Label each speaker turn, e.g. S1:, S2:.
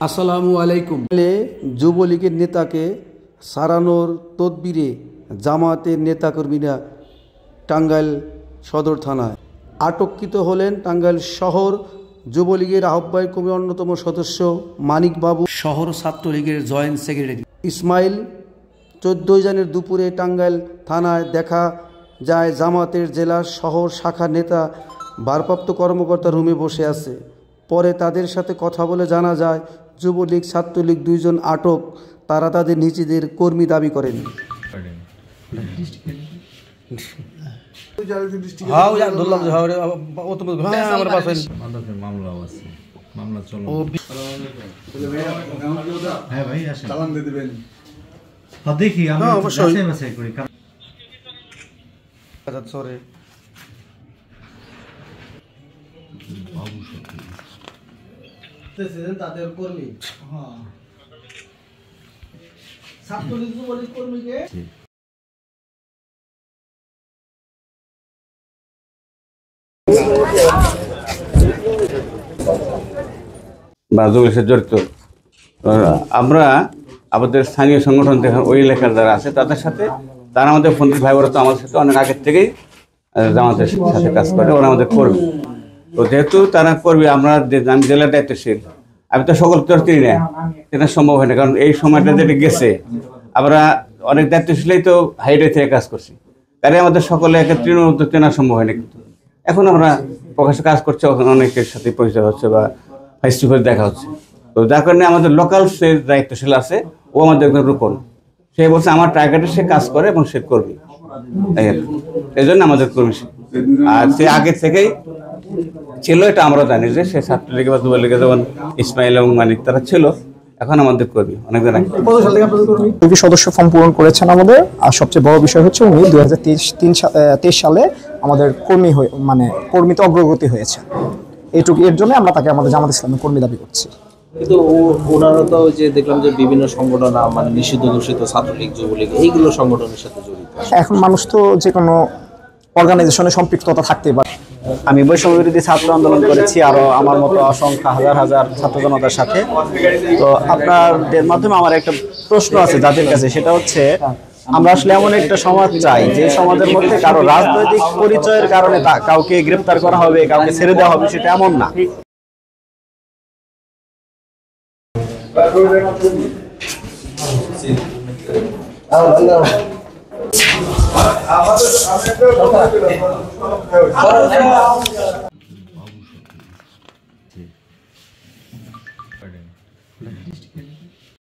S1: আসসালামু আলাইকুম। যুবলীগের নেতাকে সারানোর তদবিরে জামায়াতের নেতাকর্মীরা টাঙ্গাইল সদর থানায় আটককৃত হলেন। টাঙ্গাইল শহর যুবলীগের আহ্বায়ক কমিটির অন্যতম সদস্য মানিক বাবু, শহর ছাত্রলীগের জয়েন্ট সেক্রেটারি ইসমাইল। 14 জানুয়ারি দুপুরে টাঙ্গাইল থানায় দেখা যায় জামায়াতের জেলা শহর শাখার নেতা ভারপ্রাপ্ত কর্মকর্তা রুমে বসে আছে। পরে তাদের সাথে কথা বলে জানা যায় যুবলীগ ছাত্রলীগ 2 জন আটক। তারা তাদের নিজেদের কর্মী দাবি করেন।
S2: দেখি
S1: তাদের কর্মী ছাত্রলীগ যুবলীগ কর্মীকে
S3: জড়িত। আমরা আমাদের স্থানীয় সংগঠন ওই এলাকার যারা আছে তাদের সাথে, তারা আমাদের ফোন ভাই বোরা তো আমাদের সাথে অনেক আগের থেকেই জামাতের সাথে কাজ করে, ওরা আমাদের কর্মী। তো যেহেতু তারা কর্মী, আমি জেলার দায়িত্বশীল, আমি তো সকল তো চিনি না, এটা সম্ভব হয় না। কারণ এই সময়টা যেটা গেছে, আমরা অনেক দায়িত্বশীলই তো হাইডে থেকে কাজ করছি, তাই আমাদের সকলে একে তৃণমূল চেনা সম্ভব হয় না। কিন্তু এখন আমরা প্রকাশ্যে কাজ করছি, অনেকের সাথে পরিচয় হচ্ছে বা ফেস টু ফেস দেখা হচ্ছে। তো যার কারণে আমাদের লোকাল সে দায়িত্বশীল আছে, ও আমাদের রূপন, সে বলছে আমার টার্গেটে সে কাজ করে এবং সে করবে, এই জন্য আমাদের কর্মী। আর সে আগে থেকেই ছিল, এটা আমরা জানি যে সে ছাত্রলীগে বা যুবলীগে যেমন ইসমাইল এবং মানিক তারা ছিল, এখন আমাদের কর্মী অনেকদিন আগে।
S2: সদস্য ফর্ম পূরণ করেছেন আমাদের। আর সবচেয়ে বড় বিষয় হচ্ছে উনি 2023 সালে আমাদের কর্মী মানে কর্মীতে অগ্রগতি হয়েছে। এইটুকু, এর জন্য আমরা তাকে আমাদের জামাত ইসলামের কর্মী দাবি করছি।
S4: কিন্তু ওনারা তো যে দেখলাম যে বিভিন্ন সংগঠন, মানে নিষিদ্ধ ঘোষিত ছাত্রলীগ যুবলীগ এইগুলো সংগঠনের সাথে জড়িত।
S2: এখন মানুষ তো যে কোনো অর্গানাইজেশনে সম্পৃক্ততা থাকতে পারে। আমি বৈষম্য বিরোধী ছাত্র আন্দোলন করেছি, আরো আমার মতো অসংখ্য হাজার হাজার ছাত্র জনতার সাথে। তো আপনাদের মাধ্যমে আমার একটা প্রশ্ন আছে যাদের কাছে, সেটা হচ্ছে আমরা আসলে এমন একটা সমাজ চাই যে সমাজের মধ্যে কারো রাজনৈতিক পরিচয়ের কারণে কাউকে গ্রেফতার করা হবে, কাউকে ছেড়ে দেওয়া হবে, সেটা এমন না।
S5: আমাদের